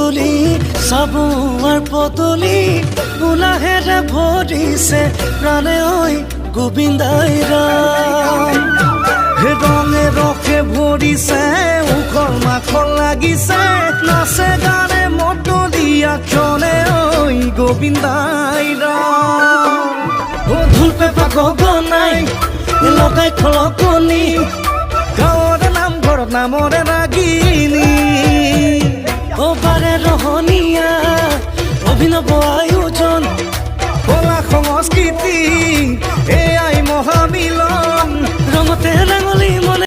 গধূলি চাবুৱাৰ পদূলি উলাহেৰে ভৰিছে প্ৰাণে ঐ গোবিন্দাই ৰাম হে ৰঙে ৰসে ভৰিছে উখল মাখল লাগিছে নাচে গানে মতলীয়া ক্ষণে ঐ গোবিন্দাই ৰাম ও ঢোল পেঁপা গগনাই লগাই খলকনি গাঁৱৰে নামঘৰত নামৰে ৰাগিনী ও বাৰে ৰহনীয়া অভিনৱ আয়োজন কলা সংস্কৃতি এয়াই মহামিলন